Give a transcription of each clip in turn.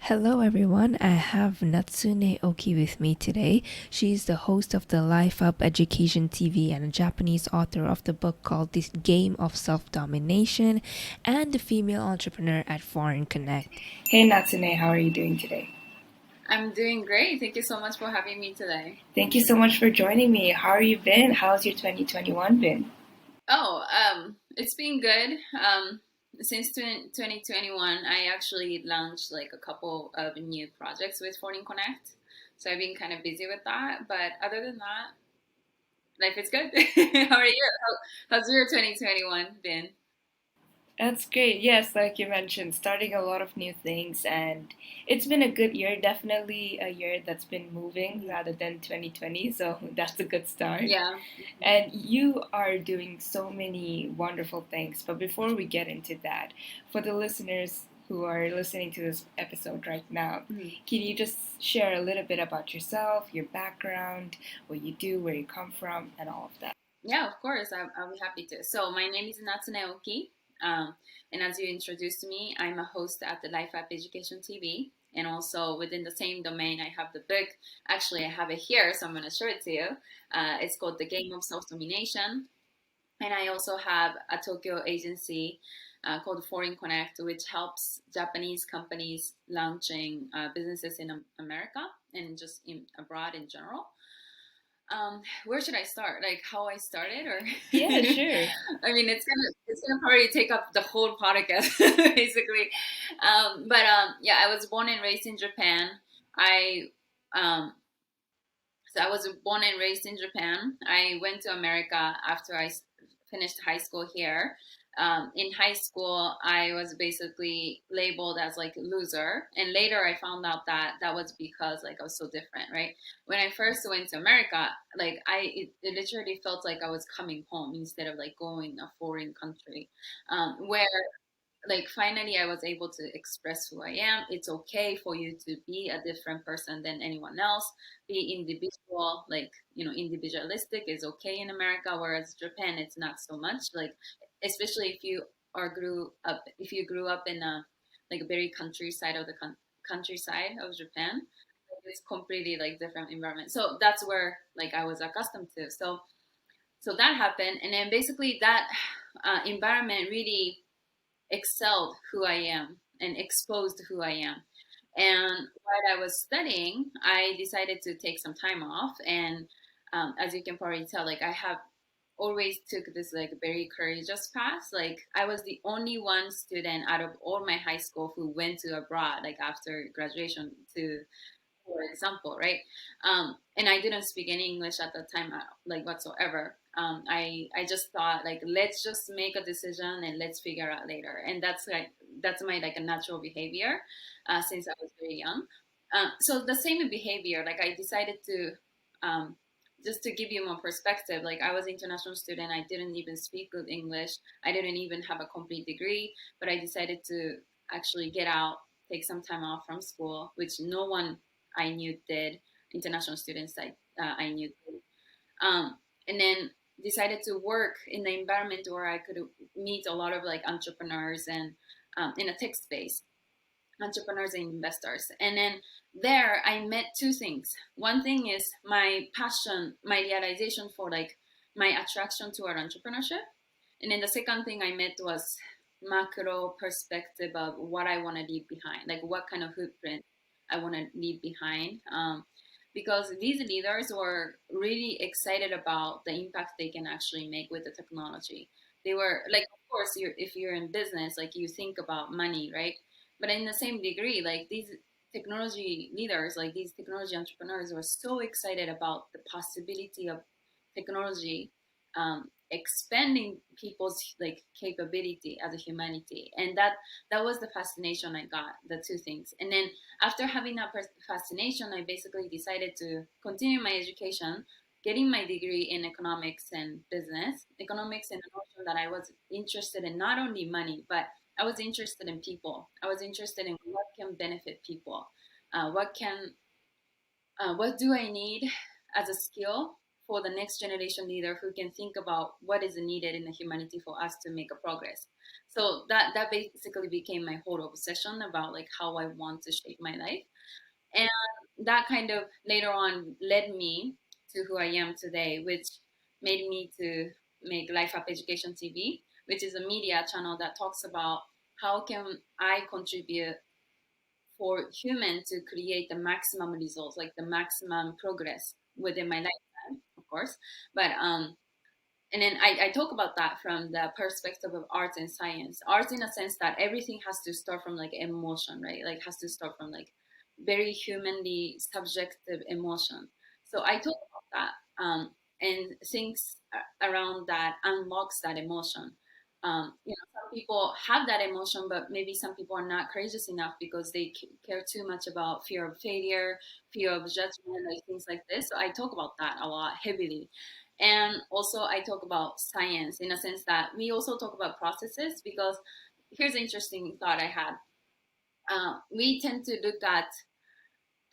Hello everyone, I have Natsune Oki with me today. She's the host of the Life Up Education TV and a Japanese author of the book called The Game of Self-Domination and the female entrepreneur at Foreign Connect. Hey Natsune, how are you doing today? I'm doing great. Thank you so much for having me today. Thank you so much for joining me. How have you been? How's your 2021 been? It's been good. Since 2021, I actually launched like a couple of new projects with Foreign Connect. So I've been kind of busy with that. But other than that, life is good. How are you? How's your 2021 been? That's great. Yes, like you mentioned, starting a lot of new things, and it's been a good year. Definitely a year that's been moving rather than 2020, so that's a good start. Yeah. And you are doing so many wonderful things. But before we get into that, for the listeners who are listening to this episode right now, can you just share a little bit about yourself, your background, what you do, where you come from, and all of that? Yeah, of course. I'll be happy to. So my name is Natsune Oki. And as you introduced me, I'm a host at the Life Up Education TV. And also within the same domain, I have the book. Actually, I have it here, so I'm going to show it to you. It's called The Game of Self-Domination. And I also have a Tokyo agency called Foreign Connect, which helps Japanese companies launching businesses in America and just abroad in general. Where should I start? Like how I started, or Yeah, sure. I mean, it's gonna probably take up the whole podcast, basically. Yeah, I was born and raised in Japan. I um, so I was born and raised in Japan. I went to America after finished high school here. In high school, I was basically labeled as like a loser, and later I found out that that was because like I was so different, right? When I first went to America, like it literally felt like I was coming home instead of like going a foreign country, where like finally I was able to express who I am. It's okay for you to be a different person than anyone else. Be individual, like individualistic is okay in America, whereas Japan it's not so much. Like especially if you grew up in a like a very countryside of the countryside of Japan, like, it's completely like different environment. So that's where like I was accustomed to. So that happened, and then basically that environment really excelled who I am and exposed who I am. And while I was studying, I decided to take some time off. And as you can probably tell, like I have always took this like very courageous path. Like I was the only one student out of all my high school who went to abroad, like after graduation to for example, right? And I didn't speak any English at the time, like whatsoever. I just thought like let's just make a decision and let's figure out later, and that's my like a natural behavior since I was very young. So the same behavior, like I decided to. Just to give you more perspective, like I was an international student, I didn't even speak good English, I didn't even have a complete degree, but I decided to actually get out, take some time off from school, which no one I knew did, international students I knew did. And then decided to work in the environment where I could meet a lot of like entrepreneurs and in a tech space, entrepreneurs and investors. And then there I met two things. One thing is my passion, my realization for like my attraction toward entrepreneurship. And then the second thing I met was macro perspective of what I want to leave behind, like what kind of footprint I want to leave behind. Because these leaders were really excited about the impact they can actually make with the technology. They were like, of course, if you're in business, like you think about money, right? But in the same degree, like these technology leaders, like these technology entrepreneurs, were so excited about the possibility of technology expanding people's like capability as a humanity, and that was the fascination I got, the two things. And then after having that fascination, I basically decided to continue my education, getting my degree in economics and business economics, and the notion that I was interested in not only money, but I was interested in people. I was interested in what can benefit people, what do I need as a skill for the next generation leader who can think about what is needed in the humanity for us to make a progress. So that basically became my whole obsession about like how I want to shape my life. And that kind of later on led me to who I am today, which made me to make Life Up Education TV, which is a media channel that talks about how can I contribute for human to create the maximum results, like the maximum progress within my lifetime, of course. But and then I talk about that from the perspective of art and science. Art in a sense that everything has to start from like emotion, right? Like has to start from like very humanly subjective emotion. So I talk about that, and things around that unlocks that emotion. Some people have that emotion, but maybe some people are not courageous enough because they care too much about fear of failure, fear of judgment, like things like this. So I talk about that a lot heavily. And also, I talk about science in a sense that we also talk about processes because here's an interesting thought I had. We tend to look at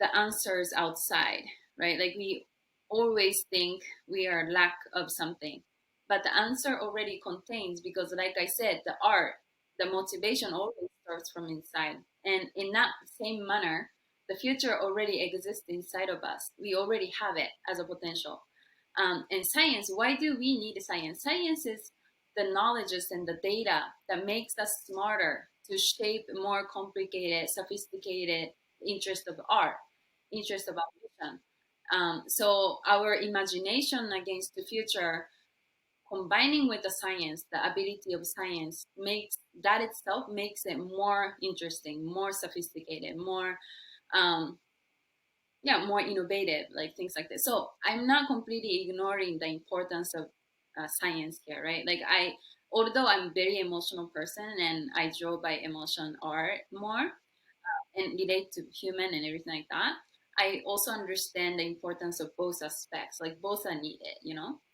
the answers outside, right? Like we always think we are lack of something, but the answer already contains because, like I said, the art, the motivation always starts from inside, and in that same manner, the future already exists inside of us. We already have it as a potential. And science, why do we need science? Science is the knowledges and the data that makes us smarter to shape more complicated, sophisticated interest of art, interest of ambition. So our imagination against the future, combining with the science, the ability of science, makes that itself makes it more interesting, more sophisticated, more um, yeah, more innovative, like things like this. So I'm not completely ignoring the importance of science here, right? Like although I'm a very emotional person and I draw by emotion art more, and relate to human and everything like that, I also understand the importance of both aspects. Like both are needed,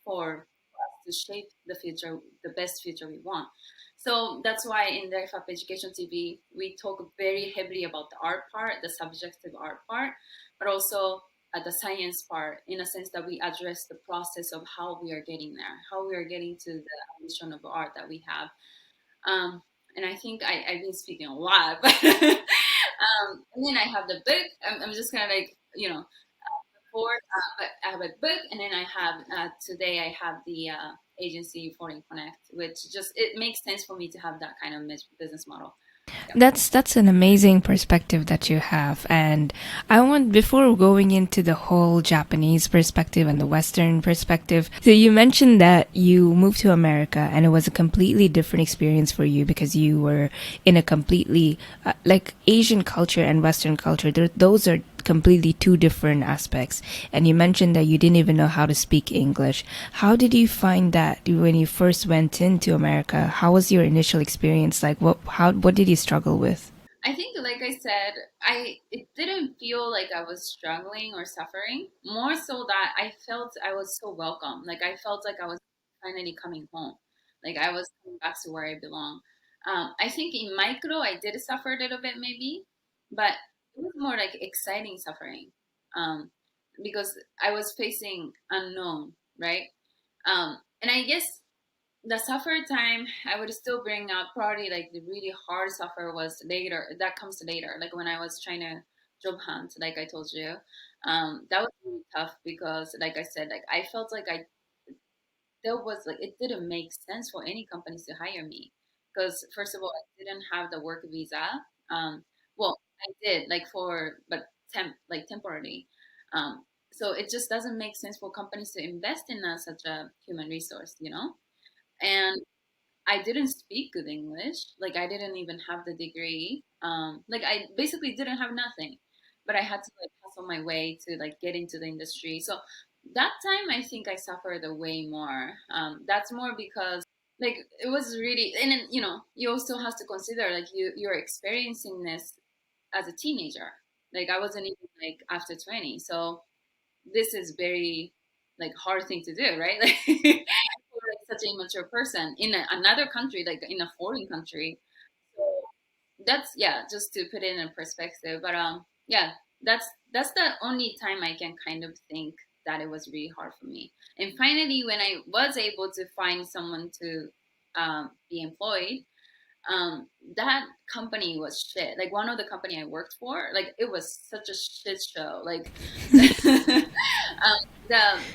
for us to shape the future, the best future we want. So that's why in Life Up Education TV, we talk very heavily about the art part, the subjective art part, but also the science part, in a sense that we address the process of how we are getting there, how we are getting to the ambition of art that we have. And I think I've been speaking a lot, but and then I have the book. I'm just kind of like, before, but I have a book, and then I have today I have the agency Foreign Connect, which just it makes sense for me to have that kind of business model. Yeah. That's an amazing perspective that you have. And I want, before going into the whole Japanese perspective and the Western perspective, so you mentioned that you moved to America and it was a completely different experience for you because you were in a completely like Asian culture and Western culture. Those are completely two different aspects. And you mentioned that you didn't even know how to speak English. How did you find that when you first went into America? How was your initial experience? Like what did you struggle with? I think, like I said, it didn't feel like I was struggling or suffering. More so that I felt I was so welcome. Like I felt like I was finally coming home. Like I was coming back to where I belong. I think in micro I did suffer a little bit maybe, but it was more like exciting suffering, um, because I was facing unknown, right? And I guess the suffer time I would still bring up probably like the really hard suffer was later. That comes later. Like when I was trying to job hunt, like I told you, that was really tough because, like I said, like I felt like I there was like it didn't make sense for any companies to hire me because first of all I didn't have the work visa. Um, well, I did like for but temporarily. So it just doesn't make sense for companies to invest in such a human resource, and I didn't speak good English. Like I didn't even have the degree. Like I basically didn't have nothing, but I had to like hustle my way to like get into the industry. So that time I think I suffered a way more. That's more because like it was really, and then you also have to consider like you're experiencing this as a teenager. Like I wasn't even like after 20, so this is very like hard thing to do, right? Like, for like such an immature person in another country, like in a foreign country. So that's yeah, just to put it in perspective. But yeah, that's the only time I can kind of think that it was really hard for me. And finally, when I was able to find someone to be employed, um, that company was shit. Like one of the company I worked for, like it was such a shit show. Like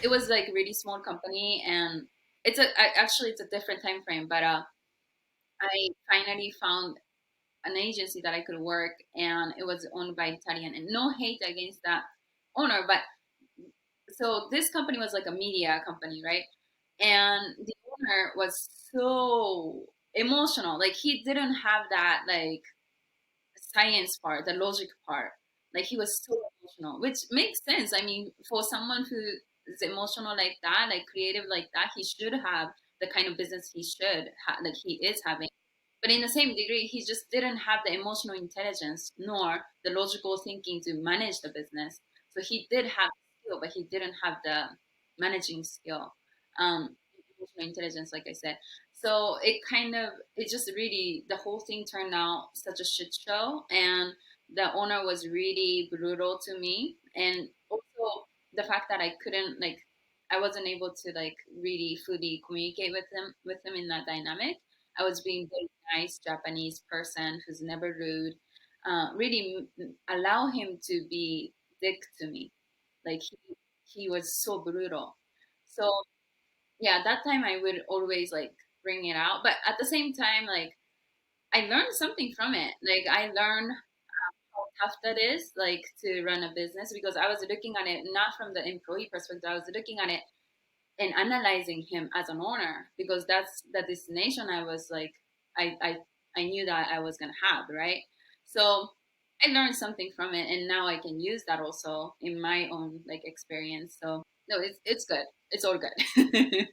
it was like really small company, and actually it's a different time frame, but I finally found an agency that I could work, and it was owned by Italian. And no hate against that owner, but so this company was like a media company, right? And the owner was so emotional. Like he didn't have that like science part, the logic part. Like he was so emotional, which makes sense. I mean, for someone who is emotional like that, like creative like that, he should have the kind of business he should like he is having. But in the same degree, he just didn't have the emotional intelligence nor the logical thinking to manage the business. So he did have skill, but he didn't have the managing skill, emotional intelligence, like I said. So it just really, the whole thing turned out such a shit show. And the owner was really brutal to me. And also the fact that I wasn't able to like really fully communicate with him in that dynamic. I was being very nice Japanese person who's never rude. Really allow him to be dick to me. Like he was so brutal. So yeah, that time I would always like bring it out, but at the same time, like I learned something from it. Like I learned how tough that is, like to run a business, because I was looking at it not from the employee perspective. I was looking at it and analyzing him as an owner, because that's the destination I was like, I I, I knew that I was gonna have, right? So I learned something from it, and now I can use that also in my own like experience. So no, it's good. It's all good.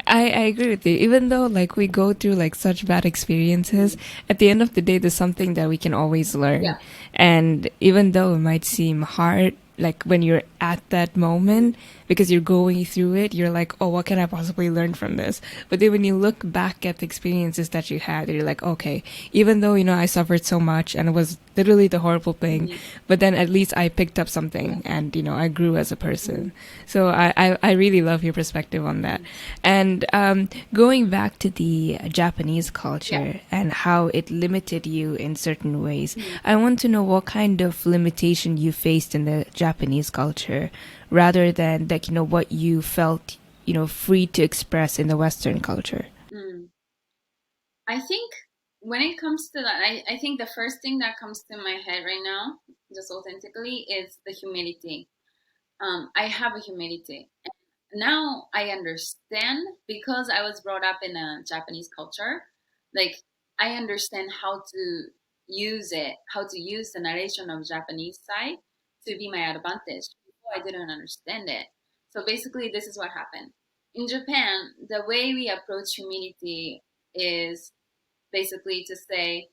I agree with you. Even though like we go through like such bad experiences, at the end of the day, there's something that we can always learn. Yeah. And even though it might seem hard, like when you're at that moment, because you're going through it, you're like, oh, what can I possibly learn from this? But then when you look back at the experiences that you had, you're like, okay, even though, I suffered so much and it was literally the horrible thing, but then at least I picked up something and, I grew as a person. So I really love your perspective on that. And going back to the Japanese Yeah. culture and how it limited you in certain ways, I want to know what kind of limitation you faced in the Japanese culture rather than like, what you felt, free to express in the Western culture. Mm. I think when it comes to that, I think the first thing that comes to my head right now, just authentically, is the humility. I have a humility. Now I understand, because I was brought up in a Japanese culture. Like I understand how to use it, how to use the narration of Japanese side to be my advantage. Before I didn't understand it. So basically, this is what happened. In Japan, the way we approach humility is basically to say,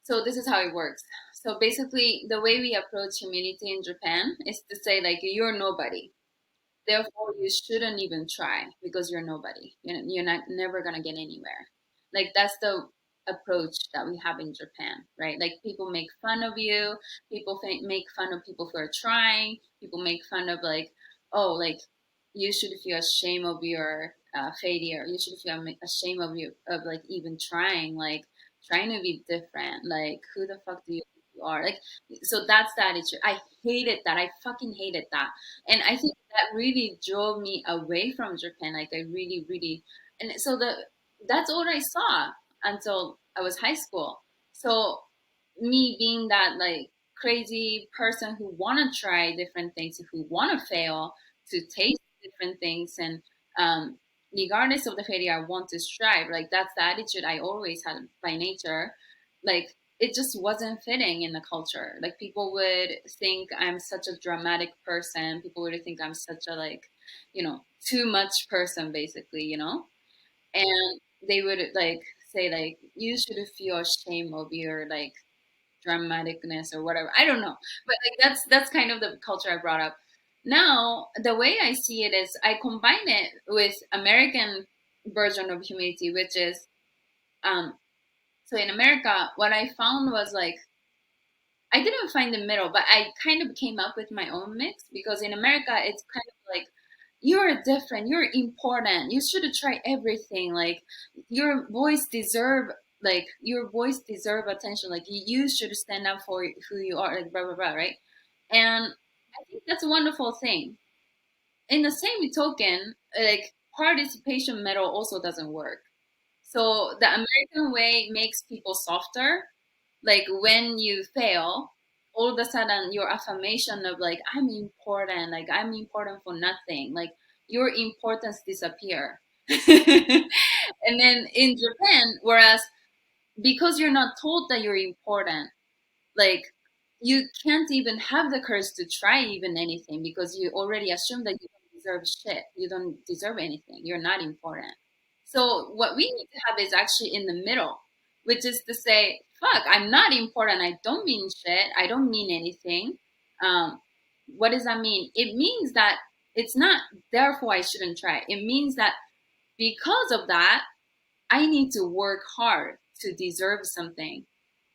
so this is how it works. So basically, the way we approach humility in Japan is to say, like, you're nobody. Therefore, you shouldn't even try because you're nobody. You're not never gonna get anywhere. Like that's the approach that we have in Japan, right? Like people make fun of you. People make fun of people who are trying. People make fun of like, oh, like you should feel ashamed of your failure. You should feel ashamed of you of like even trying, like trying to be different. Like who the fuck do you think you are? Like so that's the attitude. I hated that. I fucking hated that, and I think that really drove me away from Japan. Like I really, really, and so that's all I saw until I was high school. So me being that like crazy person who want to try different things, who want to fail, to taste different things, and regardless of the failure, I want to strive. Like that's the attitude I always had by nature. Like it just wasn't fitting in the culture. Like people would think I'm such a dramatic person. People would think I'm such a like, too much person basically, And they would like say like you should feel ashamed of your like dramaticness or whatever. I don't know. But like that's kind of the culture I brought up. Now, the way I see it is I combine it with American version of humility, which is um so in America, what I found was like I didn't find the middle, but I kind of came up with my own mix because in America it's kind of like you're different, you're important, you should try everything. Like your voice deserve attention. Like you should stand up for who you are, like blah blah blah, right? And I think that's a wonderful thing. In the same token, like participation medal also doesn't work. So the American way makes people softer. Like when you fail, all of a sudden your affirmation of like I'm important for nothing, like your importance disappear. And then in Japan, whereas because you're not told that you're important, like you can't even have the courage to try even anything because you already assume that you don't deserve shit. You don't deserve anything. You're not important. So what we need to have is actually in the middle, which is to say, fuck, I'm not important. I don't mean shit. I don't mean anything. Um, what does that mean? It means that it's not therefore I shouldn't try. It means that because of that, I need to work hard to deserve something.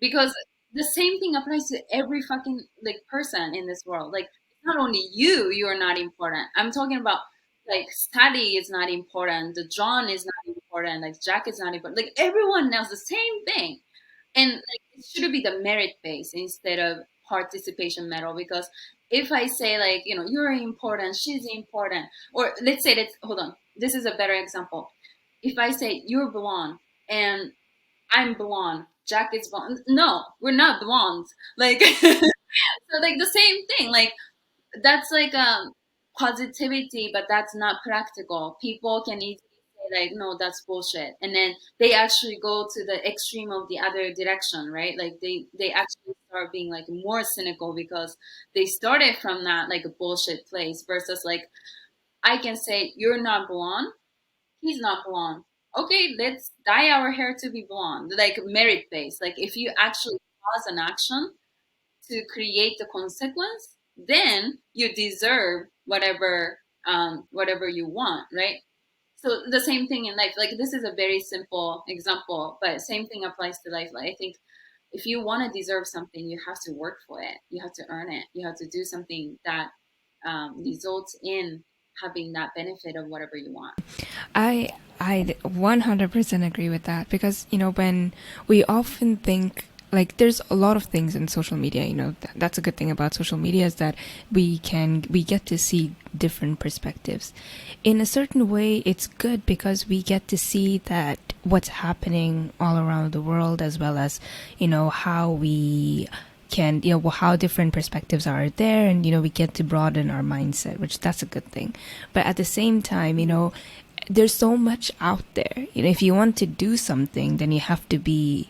Because the same thing applies to every fucking like person in this world. Like it's not only you are not important. I'm talking about like study is not important, the John is not important, like Jack is not important. Like everyone knows the same thing. And like it should be the merit base instead of participation medal because if I say like, you're important, she's important, or let's say that hold on, this is a better example. If I say you're blonde and I'm blonde, Jack is blonde. No, we're not blondes. Like so like the same thing. Like that's like positivity, but that's not practical. People can easily say like, no, that's bullshit, and then they actually go to the extreme of the other direction, right? Like they actually start being like more cynical because they started from that like a bullshit place versus like I can say you're not blonde, he's not blonde. Okay, let's dye our hair to be blonde. Like merit based. Like if you actually cause an action to create the consequence, then you deserve whatever you want, right? So the same thing in life. Like this is a very simple example, but same thing applies to life. Like I think if you want to deserve something, you have to work for it. You have to earn it. You have to do something that results in having that benefit of whatever you want. I 100% agree with that because when we often think like there's a lot of things in social media, that's a good thing about social media is that we get to see different perspectives. In a certain way, it's good because we get to see that what's happening all around the world as well as how we can how different perspectives are there, and we get to broaden our mindset, which that's a good thing. But at the same time, there's so much out there. If you want to do something, then you have to be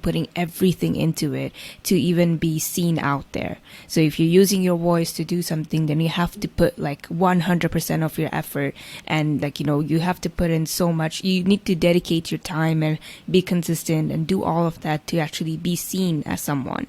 putting everything into it to even be seen out there. So if you're using your voice to do something, then you have to put like 100% of your effort, and like you have to put in so much. You need to dedicate your time and be consistent and do all of that to actually be seen as someone.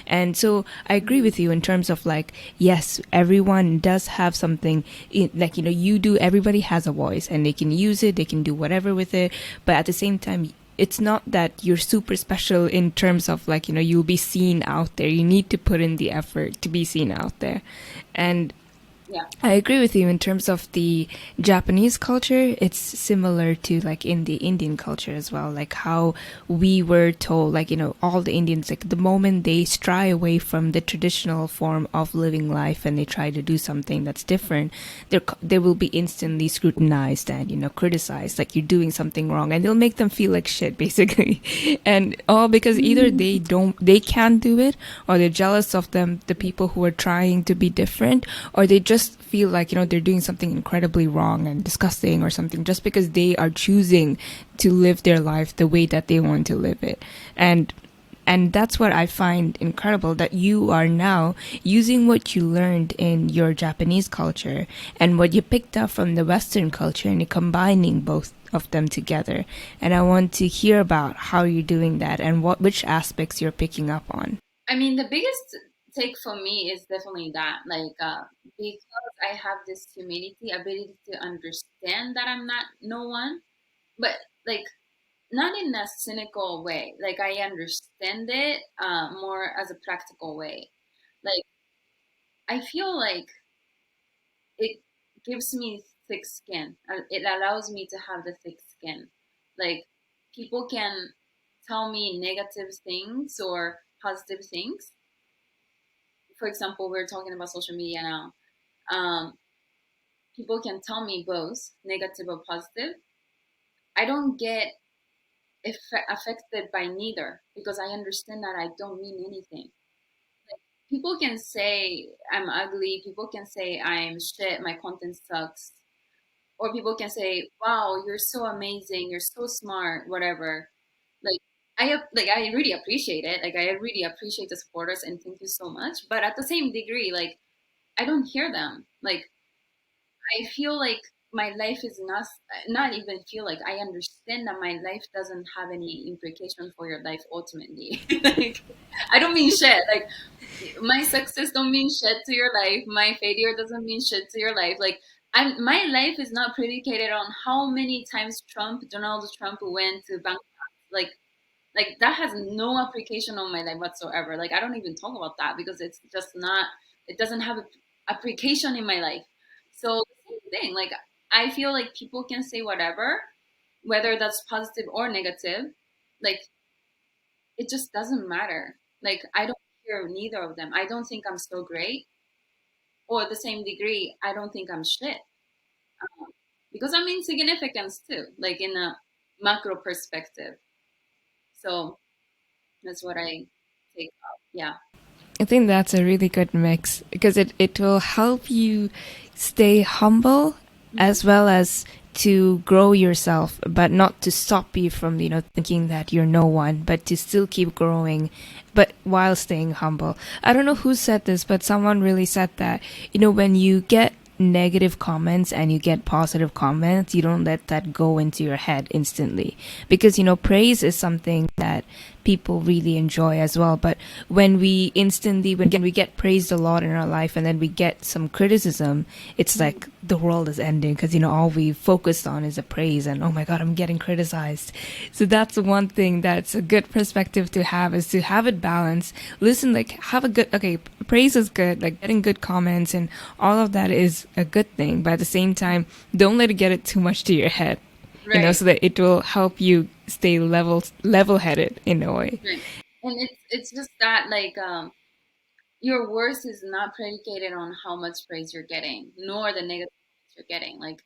And so I agree with you in terms of like, yes, everyone does have something like, you do, everybody has a voice and they can use it, they can do whatever with it. But at the same time, it's not that you're super special in terms of like, you'll be seen out there. You need to put in the effort to be seen out there. And Yeah. I agree with you in terms of the Japanese culture. It's similar to like in the Indian culture as well. Like how we were told, like, all the Indians, like the moment they stray away from the traditional form of living life and they try to do something that's different, they will be instantly scrutinized and, criticized, like you're doing something wrong, and they'll make them feel like shit basically. And all because either they can't do it, or they're jealous of the people who are trying to be different, or they just feel like they're doing something incredibly wrong and disgusting or something just because they are choosing to live their life the way that they want to live it. And that's what I find incredible, that you are now using what you learned in your Japanese culture and what you picked up from the Western culture, and you're combining both of them together. And I want to hear about how you're doing that and which aspects you're picking up on. I mean, the biggest take for me is definitely that, like, because I have this humility, ability to understand that I'm not no one, but like not in a cynical way. Like I understand it more as a practical way. Like I feel like it gives me thick skin. It allows me to have the thick skin. Like people can tell me negative things or positive things. For example, we're talking about social media now. Um, People can tell me both negative or positive. I don't get affected by neither because I understand that I don't mean anything. People can say I'm ugly. People can say I'm shit. My content sucks. Or people can say, "Wow, you're so amazing. You're so smart." Whatever. Like I really appreciate it. Like I really appreciate the supporters and thank you so much. But at the same degree, like I don't hear them. Like I feel like my life is not even feel like I understand that my life doesn't have any implication for your life ultimately. Like I don't mean shit. Like my success don't mean shit to your life. My failure doesn't mean shit to your life. Like my life is not predicated on how many times Donald Trump went to Bangkok. Like that has no application on my life whatsoever. Like I don't even talk about that because it's just not. It doesn't have a application in my life. So same thing. Like I feel like people can say whatever, whether that's positive or negative. Like it just doesn't matter. Like I don't hear neither of them. I don't think I'm so great, or at the same degree, I don't think I'm shit because I'm insignificant too. Like in a macro perspective. So that's what I take up. Yeah. I think that's a really good mix because it will help you stay humble as well as to grow yourself, but not to stop you from, thinking that you're no one, but to still keep growing, but while staying humble. I don't know who said this, but someone really said that, when you get negative comments and you get positive comments, you don't let that go into your head instantly. Because, praise is something that people really enjoy as well. But when we get praised a lot in our life and then we get some criticism, it's like the world is ending because, all we focused on is the praise and, oh my God, I'm getting criticized. So that's one thing that's a good perspective to have, is to have it balanced. Listen, like have a good, okay, praise is good, like getting good comments and all of that is a good thing. But at the same time, don't let it get it too much to your head. Right. So that it will help you stay level-headed in a way. Right. And it's just that like your worth is not predicated on how much praise you're getting, nor the negative praise you're getting. Like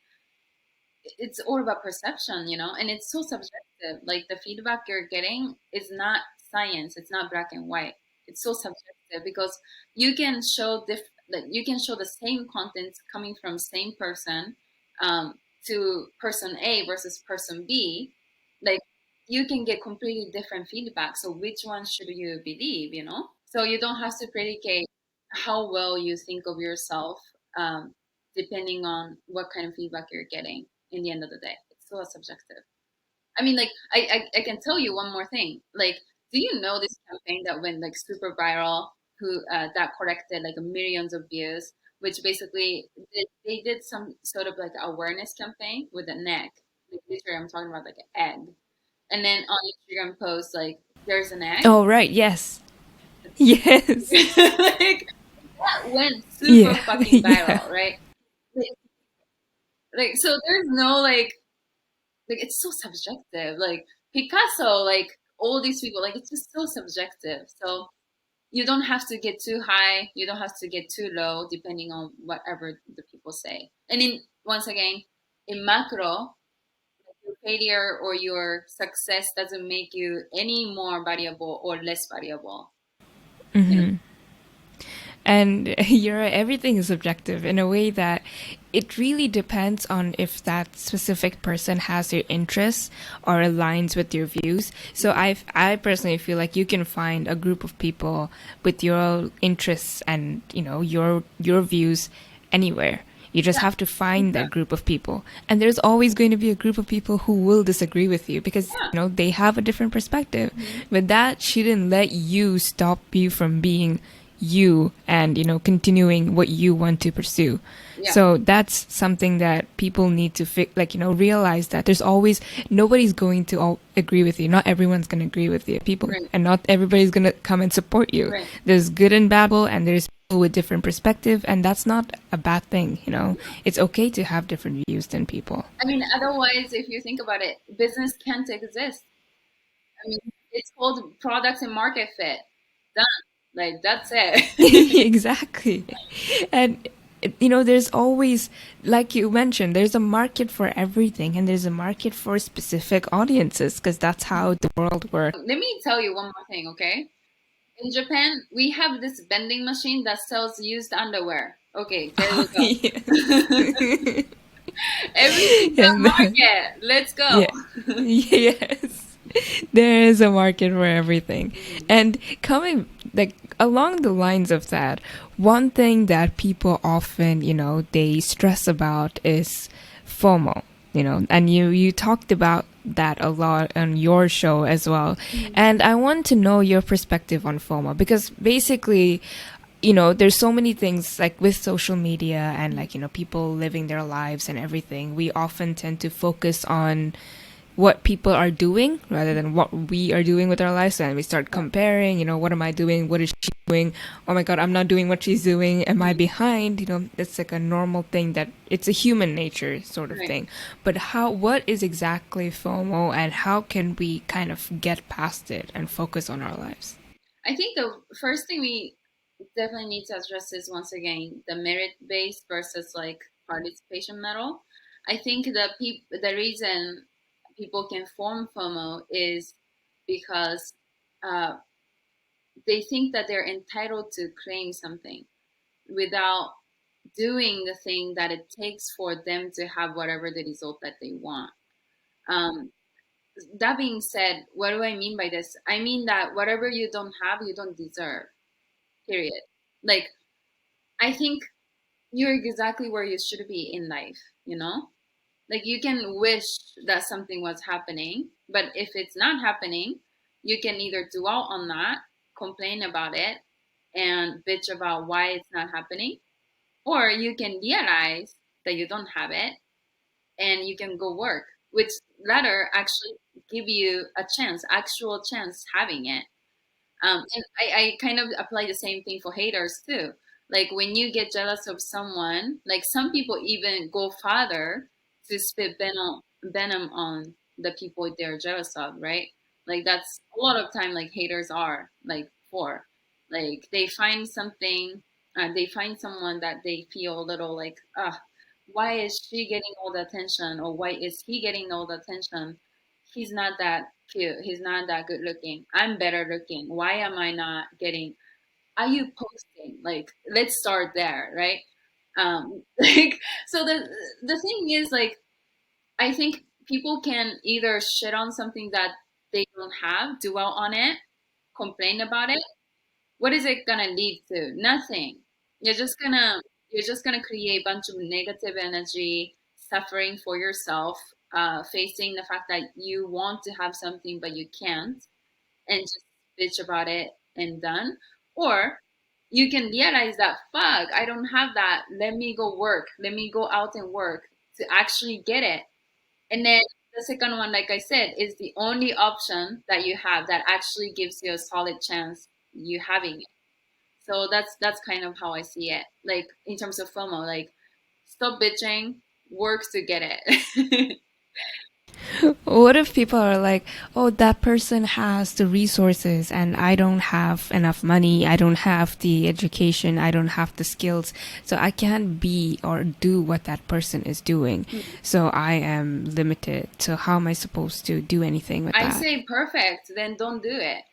it's all about perception, and it's so subjective. Like the feedback you're getting is not science. It's not black and white. It's so subjective because you can show like you can show the same content coming from same person to person A versus person B. Like you can get completely different feedback. So which one should you believe? So you don't have to predicate how well you think of yourself, depending on what kind of feedback you're getting in the end of the day. It's so subjective. I mean, like, I can tell you one more thing. Like, do you know this campaign that went like super viral, who that collected like millions of views, which basically they did some sort of like awareness campaign with an egg. Like, literally, I'm talking about like an egg. And then on Instagram post, like, there's an egg. Oh, right. Yes. Yes. Like, that went super Yeah. fucking Yeah. viral, right? Like so there's no like it's so subjective. Like Picasso, like all these people, like it's just so subjective. So you don't have to get too high, you don't have to get too low, depending on whatever the people say. And in once again, in macro, your failure or your success doesn't make you any more valuable or less valuable. You know? And you're right, everything is subjective in a way that it really depends on if that specific person has your interests or aligns with your views. So I personally feel like you can find a group of people with your interests and your views anywhere. You just have to find that group of people. And there's always going to be a group of people who will disagree with you because, they have a different perspective. But that shouldn't let you stop you from being you and, continuing what you want to pursue. Yeah. So that's something that people need to realize that there's always, nobody's going to all agree with you. Not everyone's going to agree with you. Right. And not everybody's going to come and support you. Right. There's good and bad people, and there's people with different perspective, and that's not a bad thing. It's okay to have different views than people. I mean, otherwise, if you think about it, business can't exist. I mean, it's called product and market fit. Done. Like, that's it. Exactly. And there's always, like you mentioned, there's a market for everything, and there's a market for specific audiences, because that's how the world works. Let me tell you one more thing, okay? In Japan, we have this vending machine that sells used underwear. Okay, there we go. Everything's a market. Let's go. Yes. There is a market for everything. And coming along the lines of that, one thing that people often, they stress about is FOMO, and you talked about that a lot on your show as well. And I want to know your perspective on FOMO, because basically, there's so many things like with social media and people living their lives and everything. We often tend to focus on what people are doing rather than what we are doing with our lives, and we start comparing, what am I doing, what is she doing, oh my god, I'm not doing what she's doing, am I behind? It's like a normal thing, that it's a human nature sort of thing. But what is exactly FOMO, and how can we kind of get past it and focus on our lives? I think the first thing we definitely need to address is, once again, the merit based versus like participation medal. I think the reason people can form FOMO is because they think that they're entitled to claim something without doing the thing that it takes for them to have whatever the result that they want. Um, that being said, what do I mean by this? I mean that whatever you don't have, you don't deserve. Period. Like, I think you're exactly where you should be in life, you know? Like, you can wish that something was happening, but if it's not happening, you can either dwell on that, complain about it, and bitch about why it's not happening, or you can realize that you don't have it and you can go work, which latter actually give you a chance, actual chance having it. And I kind of apply the same thing for haters too. Like, when you get jealous of someone, like some people even go farther to spit venom on the people they're jealous of, right? Like, that's a lot of time like haters are like for. Like, they find someone that they feel a little like, why is she getting all the attention, or why is he getting all the attention? He's not that cute. He's not that good looking. I'm better looking. Why am I not getting? Are you posting? Like, let's start there, right? Like, so the thing is, like, I think people can either shit on something that they don't have, dwell on it, complain about it. What is it gonna lead to? Nothing. You're just gonna create a bunch of negative energy, suffering for yourself, facing the fact that you want to have something but you can't, and just bitch about it and done. Or you can realize that, fuck, I don't have that. Let me go work. Let me go out and work to actually get it. And then the second one, like I said, is the only option that you have that actually gives you a solid chance you having it. So that's kind of how I see it. Like, in terms of FOMO, like, stop bitching, work to get it. What if people are like, oh, that person has the resources and I don't have enough money, I don't have the education, I don't have the skills, so I can't be or do what that person is doing. So I am limited. So how am I supposed to do anything with I that? say perfect, then don't do it.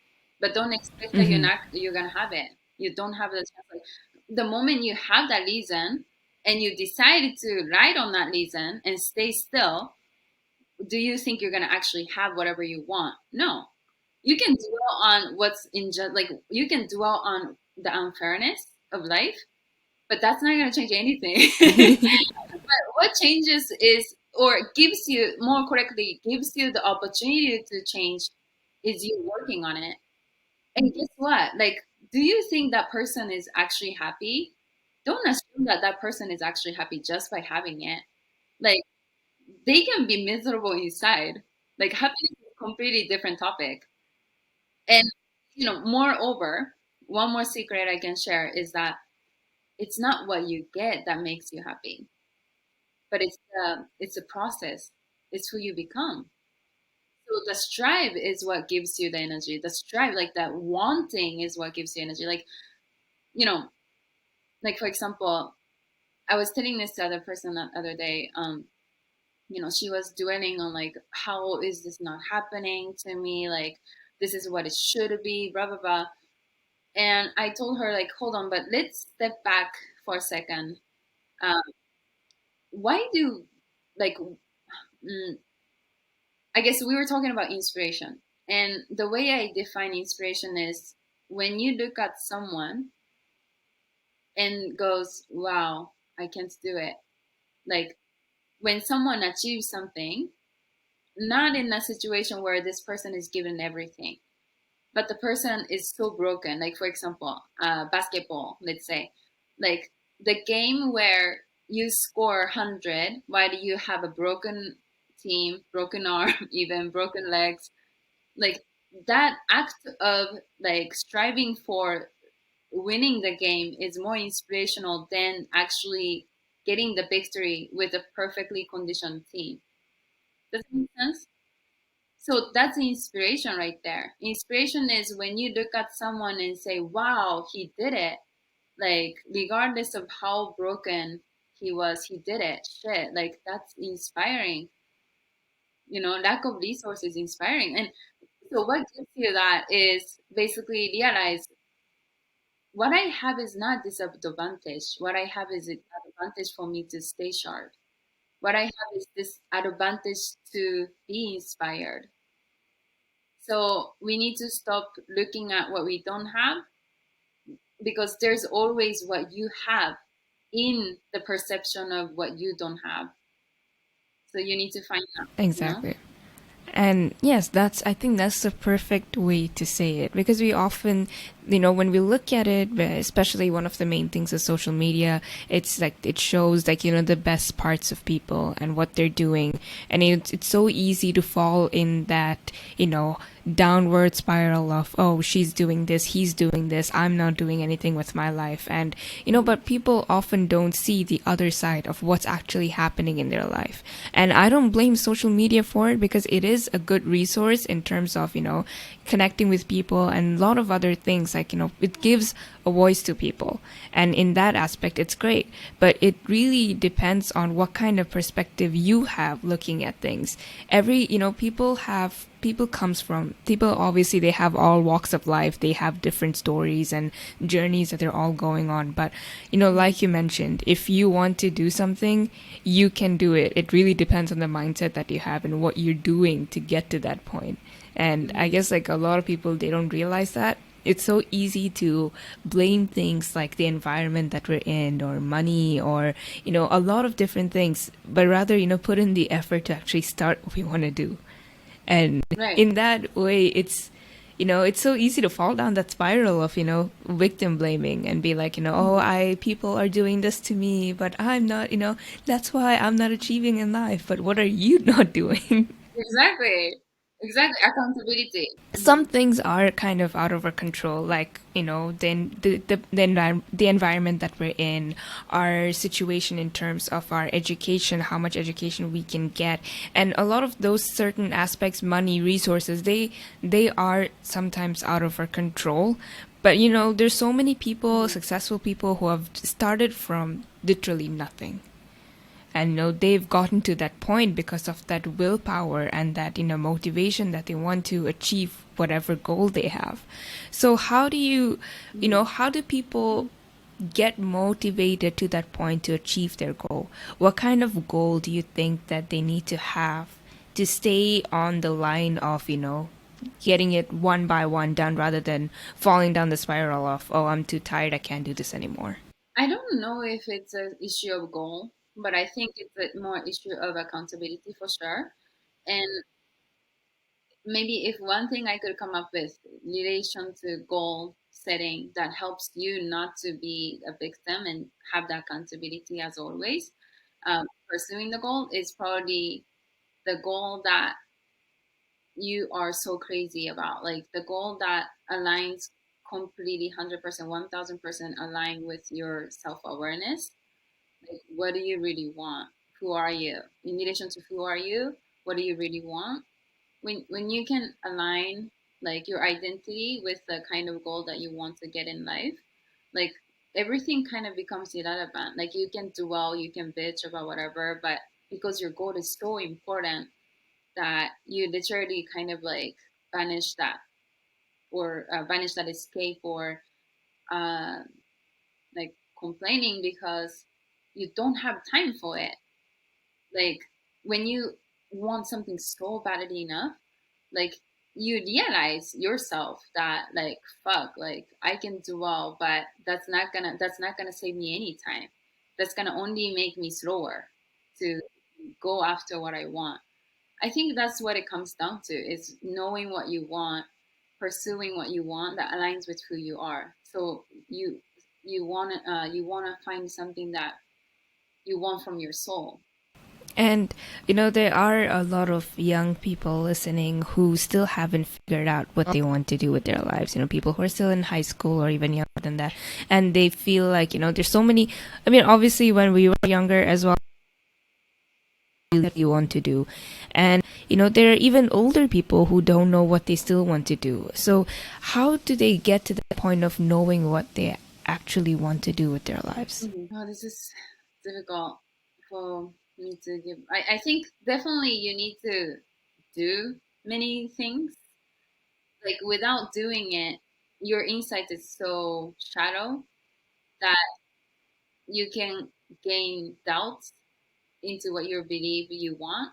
But don't expect that you're gonna have it. You don't have the chance. Like, the moment you have that reason and you decided to ride on that reason and stay still, do you think you're gonna actually have whatever you want? No. You can dwell on what's like, you can dwell on the unfairness of life, but that's not gonna change anything. But what changes is, or gives you, more correctly, gives you the opportunity to change, is you working on it. And guess what? Like, do you think that person is actually happy? Don't assume that that person is actually happy just by having it. Like, they can be miserable inside. Like, happiness is a completely different topic. And, moreover, one more secret I can share is that it's not what you get that makes you happy, but it's a process. It's who you become. So the strive is what gives you the energy. The strive, like that wanting, is what gives you energy. Like, you know, like for example, I was telling this to other person the other day. She was dwelling on like, how is this not happening to me? Like, this is what it should be, blah blah blah. And I told her like, hold on, but let's step back for a second. Um, why do like mm, I guess we were talking about inspiration. And the way I define inspiration is when you look at someone and goes, wow, I can't do it. Like when someone achieves something, not in a situation where this person is given everything, but the person is so broken. Like for example, basketball, let's say, like the game where you score 100 while you have a broken team, broken arm, even broken legs, like that act of like striving for winning the game is more inspirational than actually getting the victory with a perfectly conditioned team. Does that make sense? So that's the inspiration right there. Inspiration is when you look at someone and say, wow, he did it. Like, regardless of how broken he was, he did it. Shit, like, that's inspiring. Lack of resources inspiring. And so, what gives you that is basically realize what I have is not disadvantage. What I have is an advantage for me to stay sharp. What I have is this advantage to be inspired. So we need to stop looking at what we don't have because there's always what you have in the perception of what you don't have. So you need to find that. Exactly. And yes, I think that's the perfect way to say it, because we often, when we look at it, especially one of the main things of social media, it's like it shows like, the best parts of people and what they're doing. And it's so easy to fall in that, downward spiral of, oh, she's doing this, he's doing this, I'm not doing anything with my life. And, but people often don't see the other side of what's actually happening in their life. And I don't blame social media for it, because it is a good resource in terms of, connecting with people and a lot of other things. Like, it gives a voice to people. And in that aspect, it's great. But it really depends on what kind of perspective you have looking at things. People obviously, they have all walks of life, they have different stories and journeys that they're all going on. But like you mentioned, if you want to do something, you can do it. It really depends on the mindset that you have and what you're doing to get to that point. And I guess like a lot of people, they don't realize that. It's so easy to blame things like the environment that we're in, or money, or a lot of different things, but rather put in the effort to actually start what we want to do. And Right. in that way, it's so easy to fall down that spiral of victim blaming and be like, oh, I people are doing this to me, but I'm not, that's why I'm not achieving in life. But what are you not doing? Exactly. Exactly. Accountability. Some things are kind of out of our control, like then the environment that we're in, our situation in terms of our education, how much education we can get, and a lot of those certain aspects, money, resources, they are sometimes out of our control. But there's so many people, successful people, who have started from literally nothing, and they've gotten to that point because of that willpower and that motivation that they want to achieve whatever goal they have. So how do how do people get motivated to that point to achieve their goal? What kind of goal do you think that they need to have to stay on the line of getting it one by one done, rather than falling down the spiral of, oh, I'm too tired, I can't do this anymore? I don't know if it's an issue of goal, but I think it's a more issue of accountability for sure. And maybe if one thing I could come up with relation to goal setting that helps you not to be a victim and have that accountability as always. Pursuing the goal is probably the goal that you are so crazy about, like the goal that aligns completely 100%, 1000% aligned with your self-awareness. Like, what do you really want? Who are you in relation to who are you? What do you really want? When you can align like your identity with the kind of goal that you want to get in life, like everything kind of becomes irrelevant. Like you can dwell, you can bitch about whatever, but because your goal is so important that you literally kind of like banish that, or banish that escape, or uh, like complaining because you don't have time for it. Like when you want something so badly enough, like you realize yourself that like fuck, like I can do well, but that's not gonna save me any time. That's gonna only make me slower to go after what I want. I think that's what it comes down to, is knowing what you want, pursuing what you want that aligns with who you are. So you wanna find something that you want from your soul. And there are a lot of young people listening who still haven't figured out what they want to do with their lives. People who are still in high school or even younger than that, and they feel like there's so many. I mean, obviously, when we were younger as well, that you want to do, and there are even older people who don't know what they still want to do. So, how do they get to the point of knowing what they actually want to do with their lives? Oh, this is difficult for me to give. I think definitely you need to do many things. Like without doing it, your insight is so shallow that you can gain doubts into what you believe you want.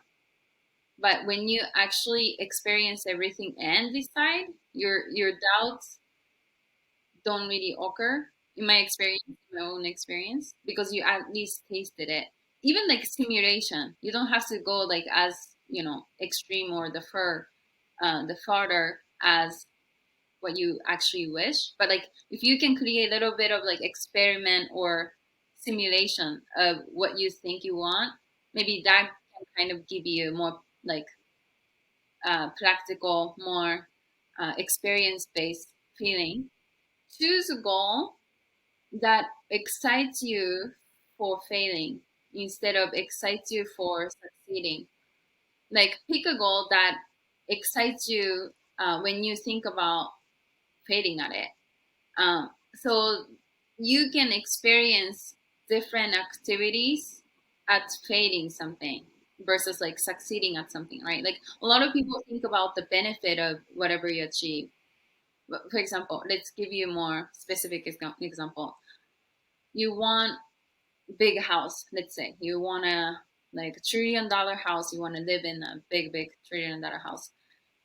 But when you actually experience everything and decide, your doubts don't really occur, in my experience, my own experience, because you at least tasted it. Even like simulation, you don't have to go like as extreme or the farther as what you actually wish. But like if you can create a little bit of like experiment or simulation of what you think you want, maybe that can kind of give you a more like practical, more experience based feeling. Choose a goal that excites you for failing instead of excites you for succeeding. Like pick a goal that excites you when you think about failing at it. So you can experience different activities at failing something versus like succeeding at something, right? Like a lot of people think about the benefit of whatever you achieve. But for example, let's give you a more specific example. You want big house. Let's say you want a like $1 trillion house. You want to live in a big $1 trillion house.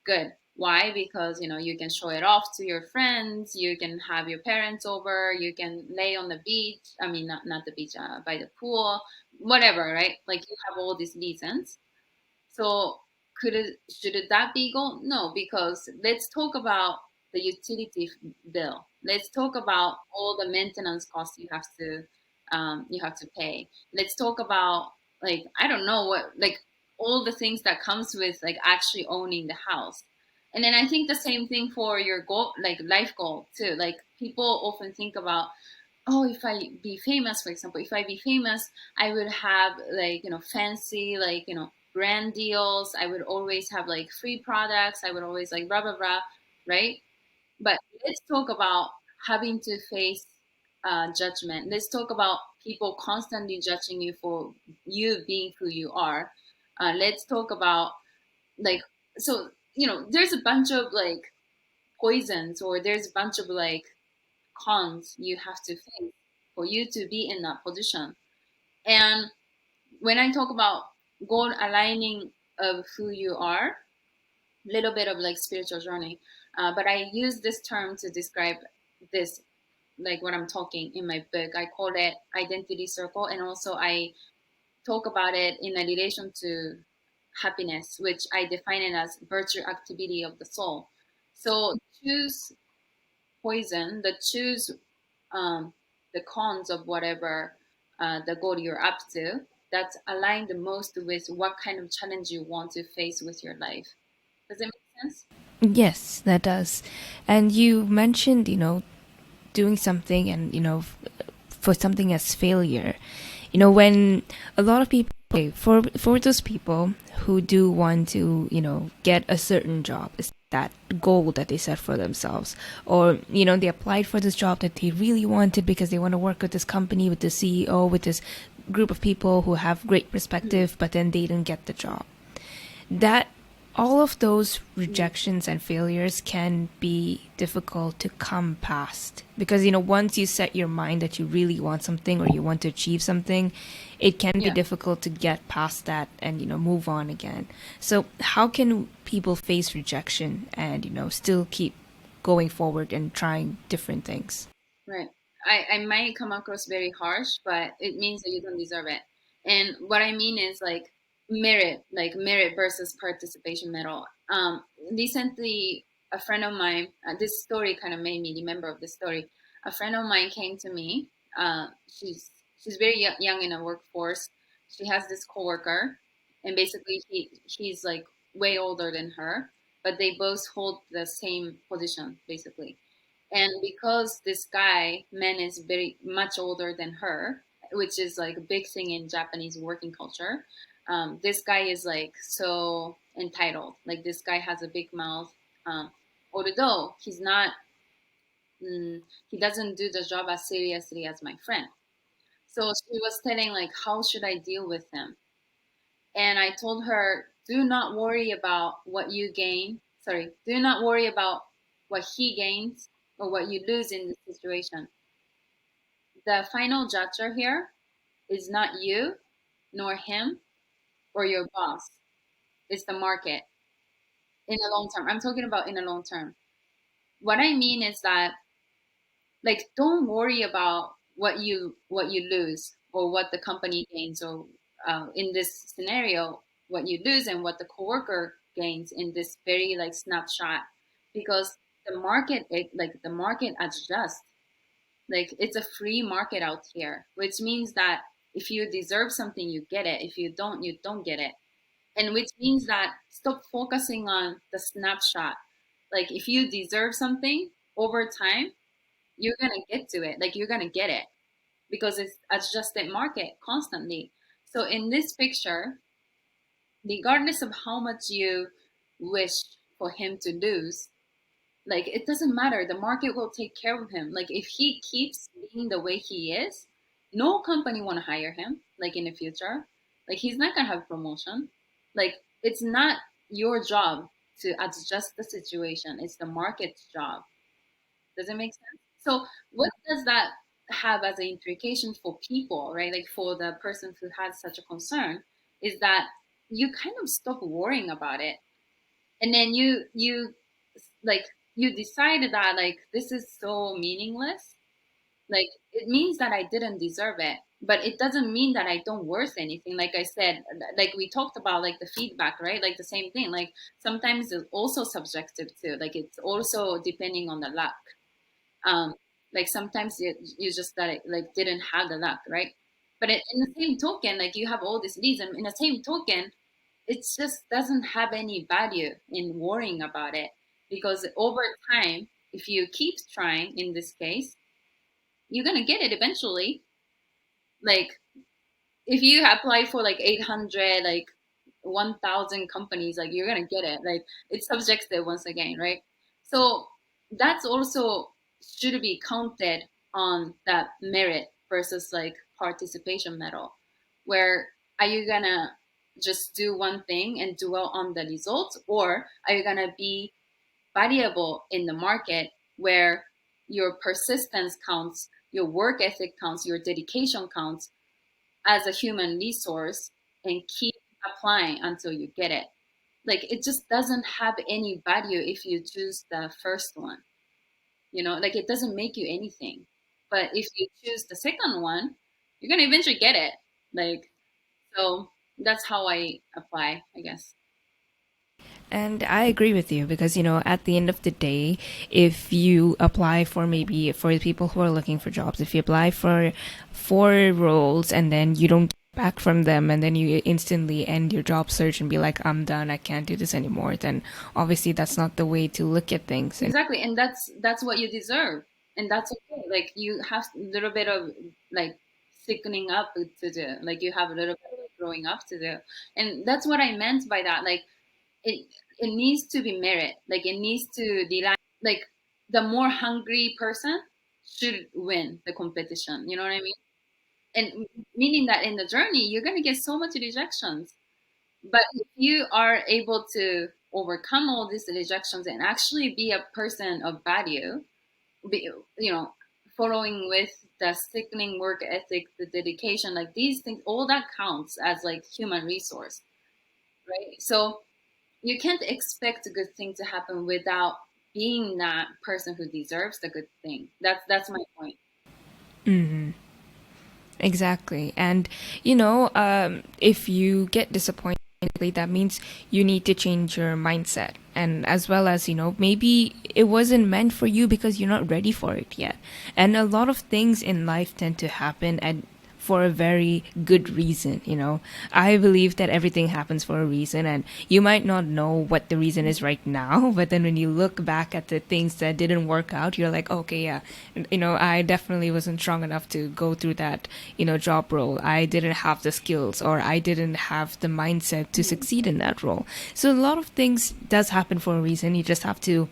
Good. Why? Because you can show it off to your friends. You can have your parents over. You can lay on the beach. I mean, not the beach, by the pool, whatever. Right? Like you have all these reasons. So should that be goal? No, because let's talk about the utility bill. Let's talk about all the maintenance costs you have to pay. Let's talk about like I don't know what, like all the things that comes with like actually owning the house. And then I think the same thing for your goal, like life goal too. Like people often think about, oh, if I be famous, for example, if I be famous, I would have like, fancy, like, brand deals. I would always have like free products. I would always like blah, blah, blah. Right. But let's talk about having to face judgment. Let's talk about people constantly judging you for you being who you are. Let's talk about like, so, there's a bunch of like poisons, or there's a bunch of like cons you have to face for you to be in that position. And when I talk about goal aligning of who you are, a little bit of like spiritual journey, but I use this term to describe this, like what I'm talking in my book. I call it identity circle, and also I talk about it in a relation to happiness, which I define it as virtue activity of the soul. So choose poison, the choose um, the cons of whatever the goal you're up to, that's aligned the most with what kind of challenge you want to face with your life. Does it make sense? Yes, that does. And you mentioned, doing something and, for something as failure. When a lot of people, okay, for those people who do want to, get a certain job, is that goal that they set for themselves, or they applied for this job that they really wanted because they want to work with this company, with the CEO, with this group of people who have great perspective, but then they didn't get the job. That all of those rejections and failures can be difficult to come past, because once you set your mind that you really want something or you want to achieve something, it can be Yeah. difficult to get past that and move on again. So how can people face rejection and still keep going forward and trying different things? Right. I might come across very harsh, but it means that you don't deserve it. And what I mean is like merit versus participation medal. Recently, a friend of mine, this story kind of made me remember of this story. A friend of mine came to me. She's very young in the workforce. She has this coworker, and basically he's like way older than her, but they both hold the same position basically. And because this guy, man, is very much older than her, which is like a big thing in Japanese working culture, this guy is like so entitled. Like this guy has a big mouth. Although he's not, he doesn't do the job as seriously as my friend. So she was telling like, how should I deal with him? And I told her, do not worry about what you gain. Sorry, do not worry about what he gains or what you lose in this situation. The final judger here is not you, nor him, or your boss. It's the market in the long term. I'm talking about in the long term. What I mean is that, like, don't worry about what you lose or what the company gains, or in this scenario, what you lose and what the coworker gains in this very like snapshot, because the market adjusts. Like it's a free market out here, which means that if you deserve something, you get it. If you don't, you don't get it. And which means that stop focusing on the snapshot. Like if you deserve something over time, you're gonna get to it. Like you're gonna get it because it's adjusted market constantly. So in this picture, regardless of how much you wish for him to lose, like it doesn't matter. The market will take care of him. Like if he keeps being the way he is, no company want to hire him. Like in the future, like he's not gonna have promotion. Like it's not your job to adjust the situation. It's the market's job. Does it make sense? So what does that have as an implication for people, right? Like for the person who has such a concern, is that you kind of stop worrying about it, and then you like you decided that like this is so meaningless. Like it means that I didn't deserve it, but it doesn't mean that I don't worth anything. Like I said, like we talked about like the feedback, right? Like the same thing. Like sometimes it's also subjective too. Like it's also depending on the luck. um like sometimes you just that like didn't have the luck, right? But in the same token, like you have all these leads, and in the same token, it just doesn't have any value in worrying about it, because over time, if you keep trying in this case, you're gonna get it eventually. Like if you apply for like 800, like 1,000 companies, like you're gonna get it. Like it's subjective once again, right? So that's also should be counted on that merit versus like participation medal. Where are you gonna just do one thing and dwell on the results, or are you gonna be variable in the market where your persistence counts, your work ethic counts, your dedication counts as a human resource, and keep applying until you get it. Like it just doesn't have any value if you choose the first one. Like it doesn't make you anything. But if you choose the second one, you're gonna eventually get it. Like so that's how I apply, I guess. And I agree with you because, at the end of the day, if you apply for maybe for the people who are looking for jobs, if you apply for four roles and then you don't get back from them and then you instantly end your job search and be like, I'm done, I can't do this anymore, then obviously that's not the way to look at things. And Exactly, and that's what you deserve, and that's okay. Like you have a little bit of like thickening up to do, like you have a little bit of growing up to do, and that's what I meant by that. Like it it needs to be merit, like it needs to delight. Like the more hungry person should win the competition. You know what I mean? And meaning that in the journey you're gonna get so much rejections, but if you are able to overcome all these rejections and actually be a person of value, be, you know, following with the sickening work ethic, the dedication, like these things, all that counts as like human resource, right? So you can't expect a good thing to happen without being that person who deserves the good thing. That's my point. exactly. And, if you get disappointed, that means you need to change your mindset. And as well as, maybe it wasn't meant for you because you're not ready for it yet. And a lot of things in life tend to happen at for a very good reason, I believe that everything happens for a reason, and you might not know what the reason is right now, but then when you look back at the things that didn't work out, you're like, okay, yeah, I definitely wasn't strong enough to go through that, job role. I didn't have the skills, or I didn't have the mindset to succeed in that role. So a lot of things does happen for a reason. You just have to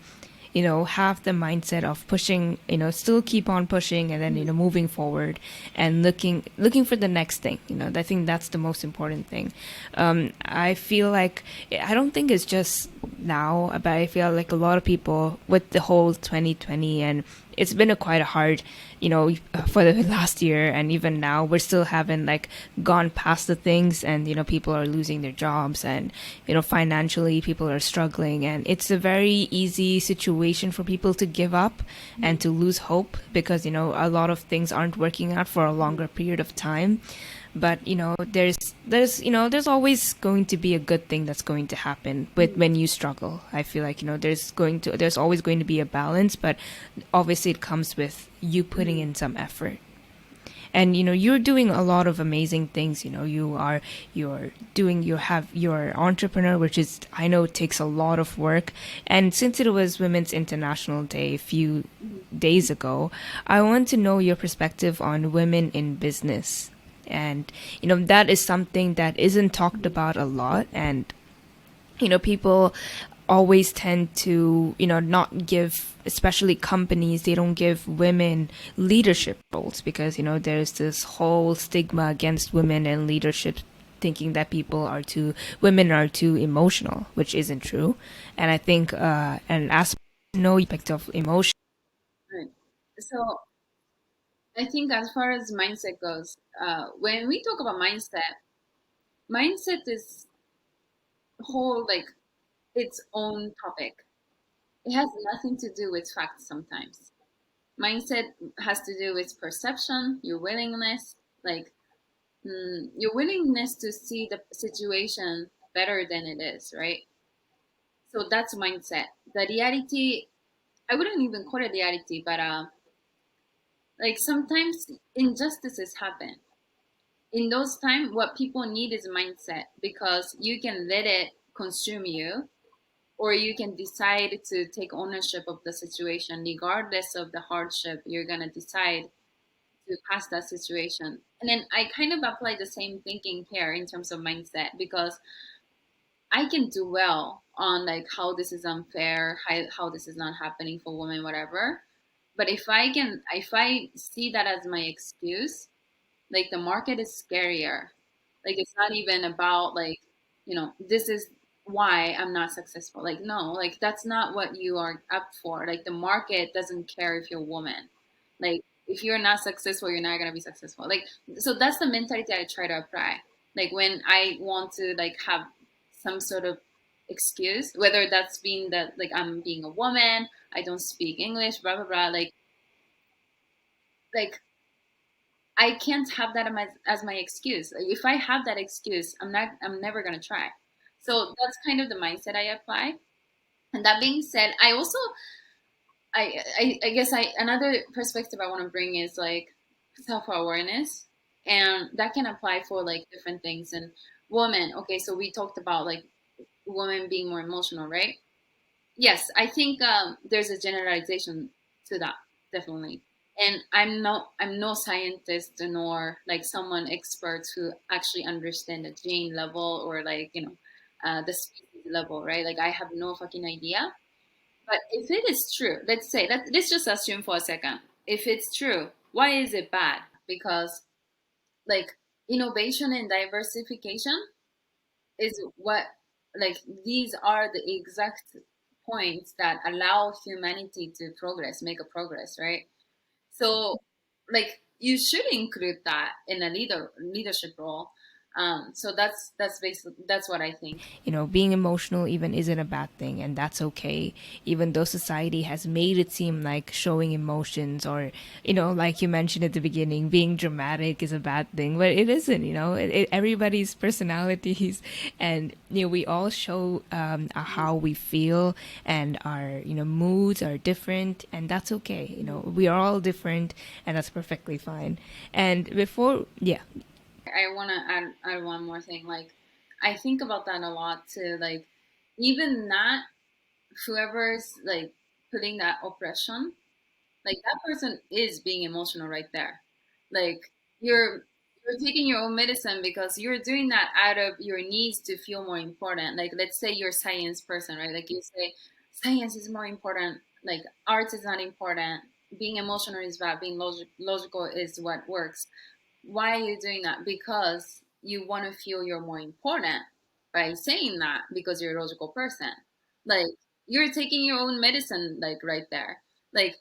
have the mindset of pushing, still keep on pushing, and then, moving forward and looking for the next thing. I think that's the most important thing. I feel like, I don't think it's just now, but I feel like a lot of people with the whole 2020, and it's been a quite a hard, for the last year, and even now we're still haven't like gone past the things, and people are losing their jobs, and financially people are struggling, and it's a very easy situation for people to give up and to lose hope because a lot of things aren't working out for a longer period of time. But there's always going to be a good thing that's going to happen with when you struggle. I feel like there's always going to be a balance, but obviously it comes with you putting in some effort. And you're doing a lot of amazing things. You're entrepreneur, which is, I know, it takes a lot of work. And since it was Women's International Day a few days ago, I want to know your perspective on women in business. And that is something that isn't talked about a lot. And people always tend to not give, especially companies, they don't give women leadership roles because there's this whole stigma against women in leadership, thinking that women are too emotional, which isn't true. And I think an aspect of emotion. Right. So I think as far as mindset goes, when we talk about mindset is whole like its own topic. It has nothing to do with facts sometimes. Mindset has to do with perception, your willingness, like your willingness to see the situation better than it is, right? So that's mindset. The reality, I wouldn't even call it reality, but like sometimes injustices happen. In those times, what people need is mindset because you can let it consume you, or you can decide to take ownership of the situation regardless of the hardship. You're going to decide to pass that situation. And then I kind of apply the same thinking here in terms of mindset because I can do well on like how this is unfair, how this is not happening for women, whatever. But if I see that as my excuse, like the market is scarier. Like it's not even about like, this is why I'm not successful. Like no, like that's not what you are up for. Like the market doesn't care if you're a woman. Like if you're not successful, you're not gonna be successful. Like so that's the mentality I try to apply. Like when I want to like have some sort of excuse, whether that's being that like I'm being a woman, I don't speak English, blah blah blah. Like I can't have that as my excuse. Like, if I have that excuse, I'm never gonna try. So that's kind of the mindset I apply. And that being said, I also I guess I another perspective I want to bring is like self-awareness, and that can apply for like different things. And women, okay, so we talked about like women being more emotional, right? Yes, I think there's a generalization to that, definitely. And I'm no scientist nor like someone expert who actually understand the gene level or like the species level, right? Like I have no fucking idea. But if it is true, let's say let's just assume for a second. If it's true, why is it bad? Because like innovation and diversification is what like these are the exact points that allow humanity to progress, make a progress, right? So like you should include that in a leadership role. So that's basically that's what I think. Being emotional even isn't a bad thing, and that's okay. Even though society has made it seem like showing emotions or, like you mentioned at the beginning, being dramatic is a bad thing, but it isn't. Everybody's personalities, and we all show how we feel, and our moods are different, and that's okay. We are all different, and that's perfectly fine. And before, yeah. I want to add one more thing. Like, I think about that a lot too. Like, even that whoever's like putting that oppression, like that person is being emotional right there. Like, you're taking your own medicine because you're doing that out of your needs to feel more important. Like, let's say you're a science person, right? Like you say, science is more important. Like, art is not important. Being emotional is bad. Being logical is what works. Why are you doing that? Because you want to feel you're more important by saying that because you're a logical person. Like you're taking your own medicine like right there. Like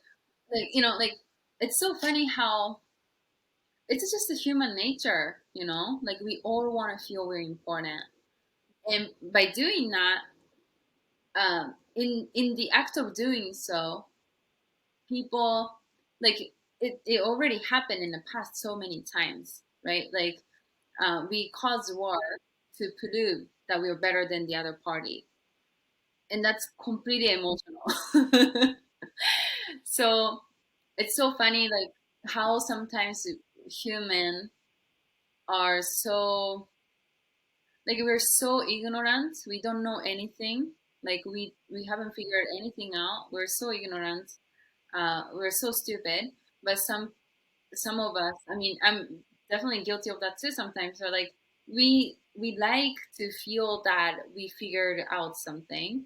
it's so funny how it's just a human nature. Like we all want to feel we're important. And by doing that, in the act of doing so, people like it already happened in the past so many times, right? Like we cause war to prove that we're better than the other party, and that's completely emotional. So it's so funny, like how sometimes human are so like we're so ignorant. We don't know anything. Like we haven't figured anything out. We're so ignorant. We're so stupid. But some of us, I mean, I'm definitely guilty of that too sometimes. So like we like to feel that we figured out something.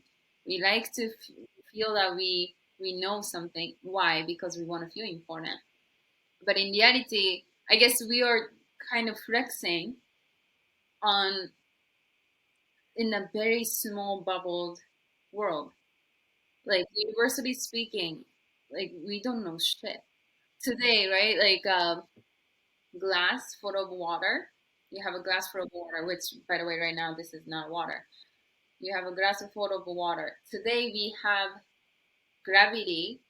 We like to feel that we know something. Why? Because we want to feel important. But in reality, I guess we are kind of flexing on in a very small bubbled world. Like universally speaking, like we don't know shit today, right? Like glass full of water. You have a glass full of water, which, by the way, right now this is not water. You have a glass full of water. Today we have gravity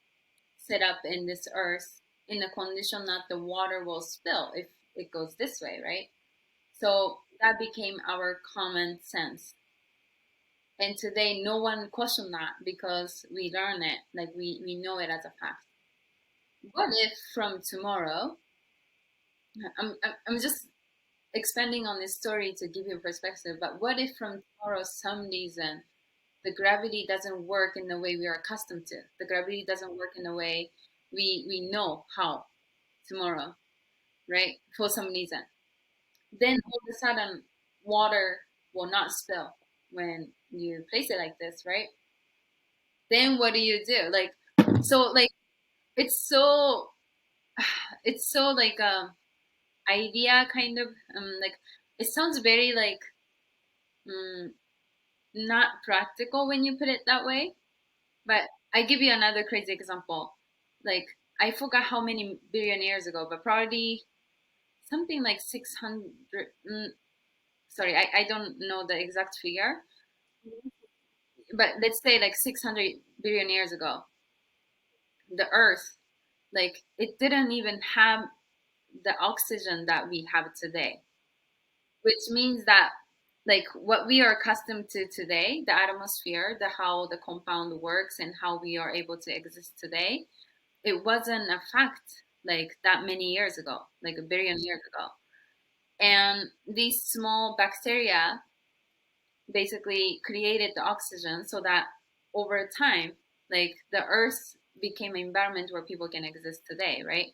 set up in this earth in the condition that the water will spill if it goes this way, right? So that became our common sense. And today no one questioned that because we learn it, like we know it as a fact. What if from tomorrow, I'm just expanding on this story to give you perspective, but what if from tomorrow, some reason, the gravity doesn't work in the way we are accustomed to? The gravity doesn't work in the way we know how tomorrow, right? For some reason. Then all of a sudden, water will not spill when you place it like this, right? Then what do you do? Like, so, like, it's so, it's so like idea kind of like it sounds very like um, not practical when you put it that way. But I give you another crazy example. Like I forgot how many billion years ago, but probably something like 600. Sorry, I don't know the exact figure, but let's say like 600 billion years ago, the Earth, like it didn't even have the oxygen that we have today, which means that like what we are accustomed to today, the atmosphere, the how the compound works and how we are able to exist today, it wasn't a fact like that many years ago, like a billion years ago. And these small bacteria basically created the oxygen so that over time, like the earth became an environment where people can exist today, right?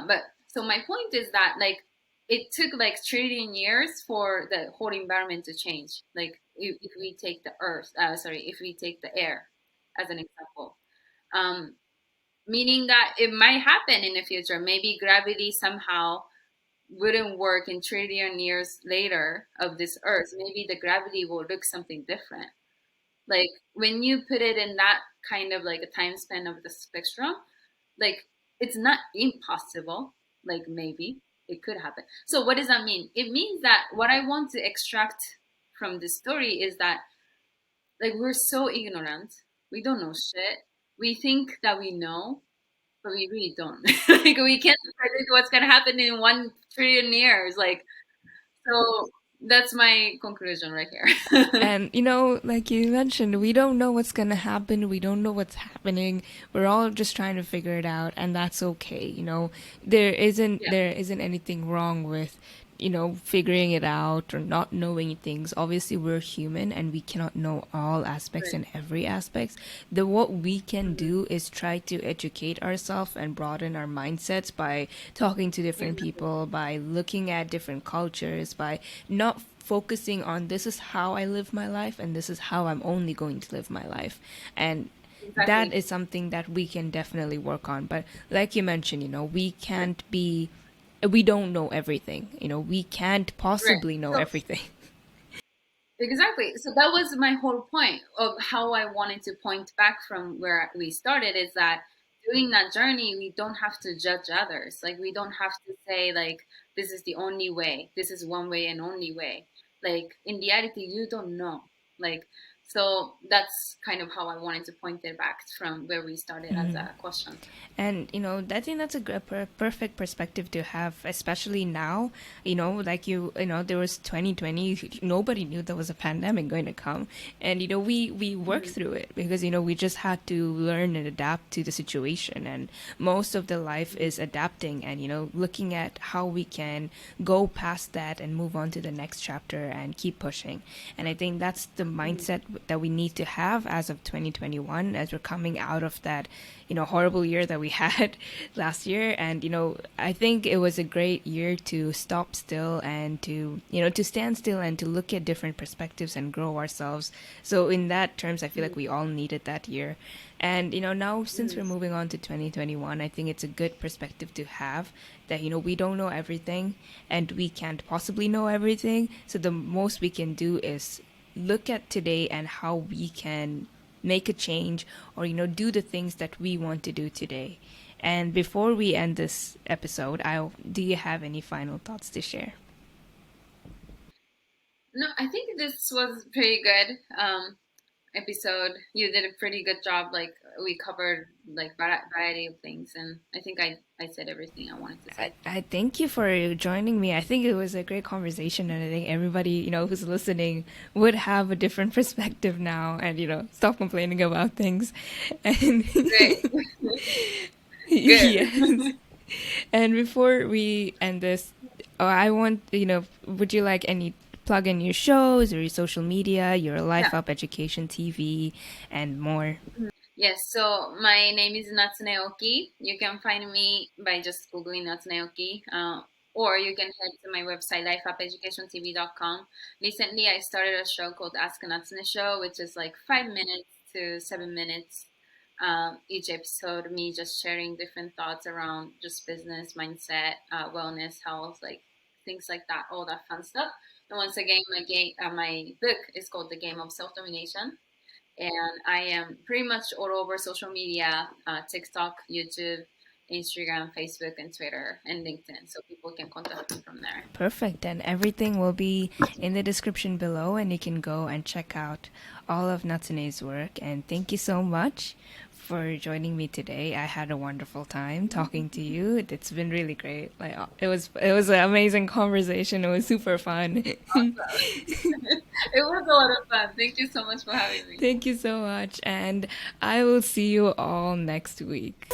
But so my point is that like it took like trillion years for the whole environment to change. Like if we take the earth, sorry, if we take the air as an example, um, meaning that it might happen in the future. Maybe gravity somehow wouldn't work in trillion years later of this earth. Maybe the gravity will look something different. Like when you put it in that kind of like a time span of the spectrum, like it's not impossible. Like maybe it could happen. So what does that mean? It means that what I want to extract from this story is that like we're so ignorant. We don't know shit. We think that we know, but we really don't. Like we can't predict what's gonna happen in 1 trillion years. Like so that's my conclusion right here. And like you mentioned, we don't know what's gonna happen. We don't know what's happening. We're all just trying to figure it out, and that's okay. Yeah. There isn't anything wrong with figuring it out or not knowing things. Obviously, we're human, and we cannot know all aspects Right. and every aspects. The what we can Mhm. do is try to educate ourselves and broaden our mindsets by talking to different Exactly. people, by looking at different cultures, by not focusing on this is how I live my life and this is how I'm only going to live my life. And that Exactly. is something that we can definitely work on. But like you mentioned, we Right. can't be, we don't know everything. We can't Right. possibly know So everything. exactly. So that was my whole point of how I wanted to point back from where we started is that during that journey, we don't have to judge others. Like, we don't have to say, like, this is the only way, this is one way and only way. Like, in reality, you don't know. Like, so that's kind of how I wanted to point it back from where we started as a question. And I think that's a perfect perspective to have, especially now. Like there was 2020. Nobody knew there was a pandemic going to come, and we worked Mhm. through it because we just had to learn and adapt to the situation. And most of the life Mhm. is adapting, and looking at how we can go past that and move on to the next chapter and keep pushing. And I think that's the Mhm. mindset that we need to have as of 2021, as we're coming out of that horrible year that we had last year. And I think it was a great year to stop still and to to stand still and to look at different perspectives and grow ourselves. So in that terms, I feel like Mhm. we all needed that year. And now, since we're Mhm. moving on to 2021, I think it's a good perspective to have, that we don't know everything and we can't possibly know everything. So the most we can do is look at today and how we can make a change, or do the things that we want to do today. And before we end this episode, I do you have any final thoughts to share? No, I think this was pretty good. Episode. You did a pretty good job. Like we covered like variety of things, and I think I said everything I wanted to say. I thank you for joining me. I think it was a great conversation, and I think everybody who's listening would have a different perspective now, and stop complaining about things. And Great, good. yes. And before we end this, I want, would you like any plug in your shows or your social media, your Yeah. Life Up Education TV, and more? Yes. So my name is Natsune Oki. You can find me by just googling Natsune Oki. Or you can head to my website, lifeupeducationtv.com. Recently, I started a show called Ask a Natsune Show, which is like 5 minutes to 7 minutes each episode, me just sharing different thoughts around just business, mindset, wellness, health, like things like that, all that fun stuff. And once again, my book is called The Game of Self Domination, and I am pretty much all over social media: TikTok, YouTube, Instagram, Facebook, and Twitter, and LinkedIn, so people can contact me from there. Perfect. And everything will be in the description below, and you can go and check out all of Natsune's work. And thank you so much for joining me today. I had a wonderful time talking to you. It's been really great. Like it was an amazing conversation. It was super fun. It was a lot of fun. Thank you so much for having me. Thank you so much, and I will see you all next week.